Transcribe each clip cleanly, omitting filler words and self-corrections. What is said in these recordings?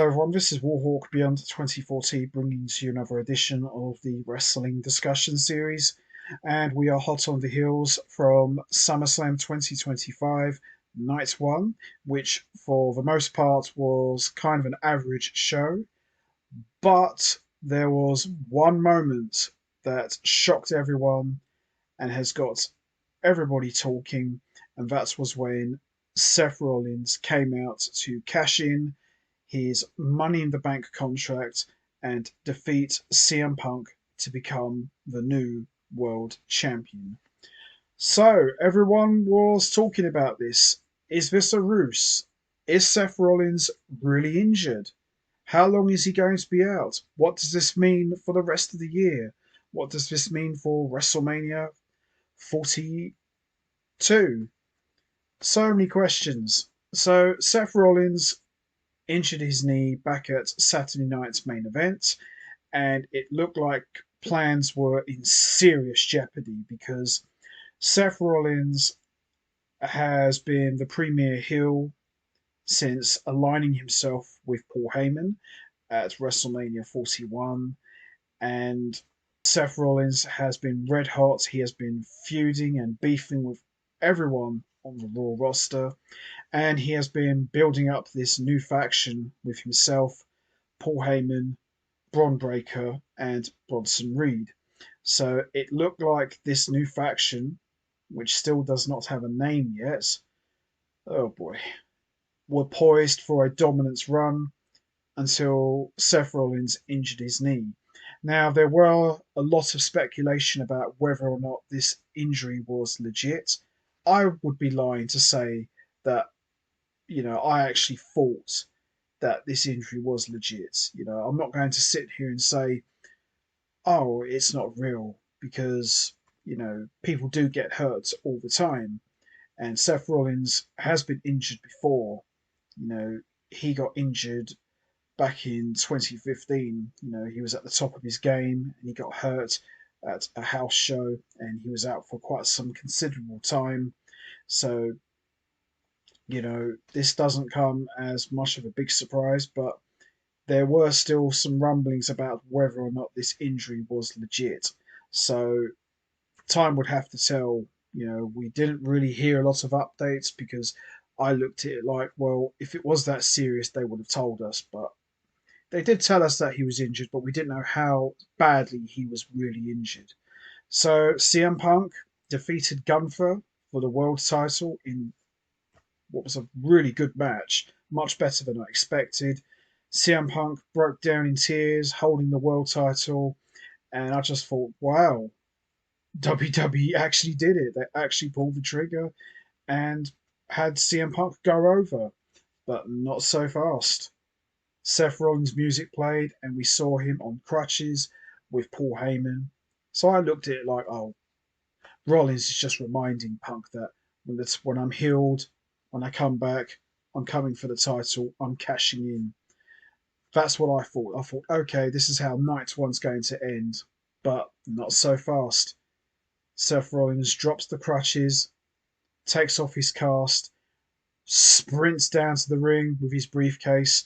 Hello everyone, this is Warhawk Beyond 2040 bringing to you another edition of the Wrestling Discussion Series. And we are hot on the heels from SummerSlam 2025 Night 1, which for the most part was kind of an average show. But there was one moment that shocked everyone and has got everybody talking, and that was when Seth Rollins came out to cash in his Money in the Bank contract and defeat CM Punk to become the new world champion. So, everyone was talking about this. Is this a ruse? Is Seth Rollins really injured? How long is he going to be out? What does this mean for the rest of the year? What does this mean for WrestleMania 42? So many questions. So, Seth Rollins injured his knee back at Saturday night's main event, and it looked like plans were in serious jeopardy because Seth Rollins has been the premier heel since aligning himself with Paul Heyman at WrestleMania 41. And Seth Rollins has been red hot. He has been feuding and beefing with everyone on the Raw roster. And he has been building up this new faction with himself, Paul Heyman, Bron Breakker, and Bronson Reed. So it looked like this new faction, which still does not have a name yet, oh boy, were poised for a dominance run until Seth Rollins injured his knee. Now, there were a lot of speculation about whether or not this injury was legit. I would be lying to say that, I actually thought that this injury was legit. I'm not going to sit here and say, oh, it's not real, because, people do get hurt all the time. And Seth Rollins has been injured before. You know, he got injured back in 2015. He was at the top of his game and he got hurt at a house show and he was out for quite some considerable time. So, this doesn't come as much of a big surprise, but there were still some rumblings about whether or not this injury was legit. So, time would have to tell. We didn't really hear a lot of updates because I looked at it like, well, if it was that serious, they would have told us. But they did tell us that he was injured, but we didn't know how badly he was really injured. So CM Punk defeated Gunther for the world title in what was a really good match, much better than I expected. CM Punk broke down in tears, holding the world title, and I just thought, wow, WWE actually did it. They actually pulled the trigger and had CM Punk go over, but not so fast. Seth Rollins' music played, and we saw him on crutches with Paul Heyman. So I looked at it like, oh, Rollins is just reminding Punk that when I'm healed, when I come back, I'm coming for the title, I'm cashing in. That's what I thought. I thought, okay, this is how Night One's going to end, but not so fast. Seth Rollins drops the crutches, takes off his cast, sprints down to the ring with his briefcase,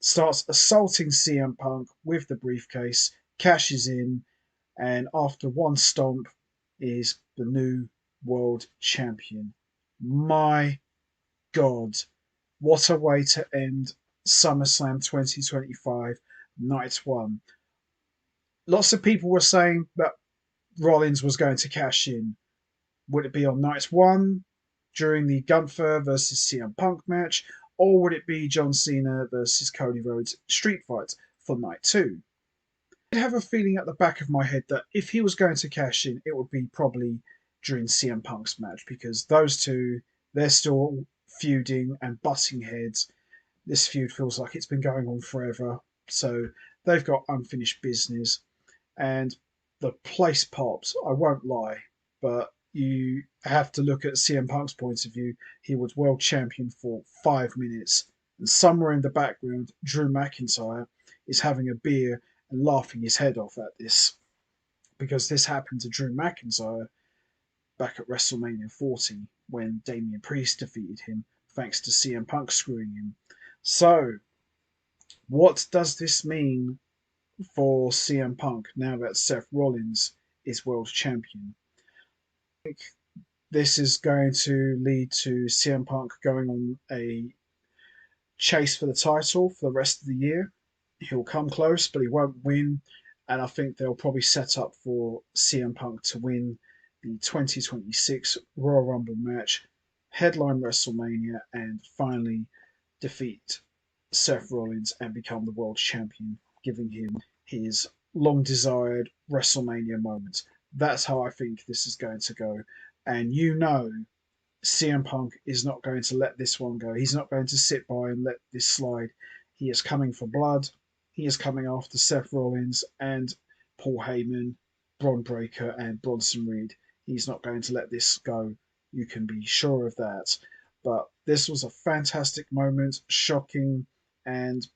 starts assaulting CM Punk with the briefcase, cashes in, and after one stomp is the new world champion. My God, what a way to end SummerSlam 2025 Night 1. Lots of people were saying that Rollins was going to cash in. Would it be on Night 1 during the Gunther versus CM Punk match, or would it be John Cena versus Cody Rhodes street fight for Night 2? I have a feeling at the back of my head that if he was going to cash in, it would be probably during CM Punk's match because those two, they're still feuding and butting heads. This feud feels like it's been going on forever. So they've got unfinished business. And the place pops, I won't lie, but you have to look at CM Punk's point of view. He was world champion for 5 minutes, and somewhere in the background, Drew McIntyre is having a beer and laughing his head off at this because this happened to Drew McIntyre back at WrestleMania 40 when Damian Priest defeated him thanks to CM Punk screwing him. So What does this mean for CM Punk now that Seth Rollins is world champion? This is going to lead to CM Punk going on a chase for the title for the rest of the year. He'll come close, but he won't win. And I think they'll probably set up for CM Punk to win the 2026 Royal Rumble match, headline WrestleMania, and finally defeat Seth Rollins and become the world champion, giving him his long desired WrestleMania moment. That's how I think this is going to go. And you know, CM Punk is not going to let this one go. He's not going to sit by and let this slide. He is coming for blood. He is coming after Seth Rollins and Paul Heyman, Bron Breakker, and Bronson Reed. He's not going to let this go. You can be sure of that. But this was a fantastic moment, shocking, and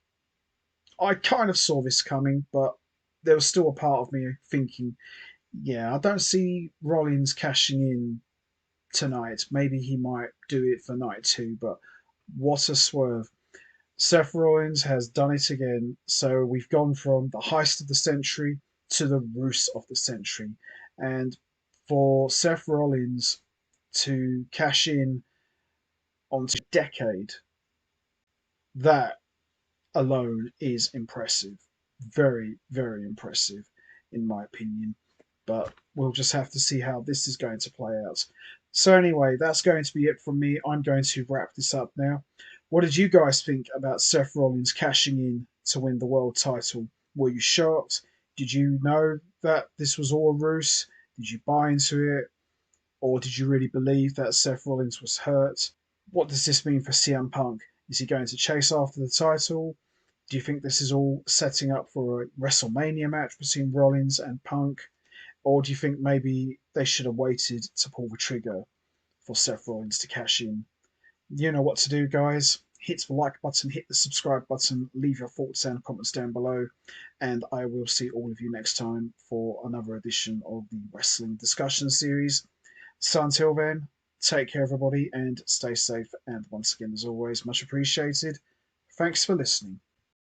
I kind of saw this coming, but there was still a part of me thinking, yeah, I don't see Rollins cashing in tonight. Maybe he might do it for night two, but what a swerve. Seth Rollins has done it again. So we've gone from the heist of the century to the ruse of the century. And for Seth Rollins to cash in onto a decade, that alone is impressive. Very, very impressive, in my opinion. But we'll just have to see how this is going to play out. So, anyway, that's going to be it from me. I'm going to wrap this up now. What did you guys think about Seth Rollins cashing in to win the world title? Were you shocked? Did you know that this was all a ruse? Did you buy into it? Or did you really believe that Seth Rollins was hurt? What does this mean for CM Punk? Is he going to chase after the title? Do you think this is all setting up for a WrestleMania match between Rollins and Punk? Or do you think maybe they should have waited to pull the trigger for Seth Rollins to cash in? You know what to do, guys. Hit the like button, hit the subscribe button, leave your thoughts and comments down below, and I will see all of you next time for another edition of the Wrestling Discussion Series. So until then, take care, everybody, and stay safe. And once again, as always, much appreciated. Thanks for listening.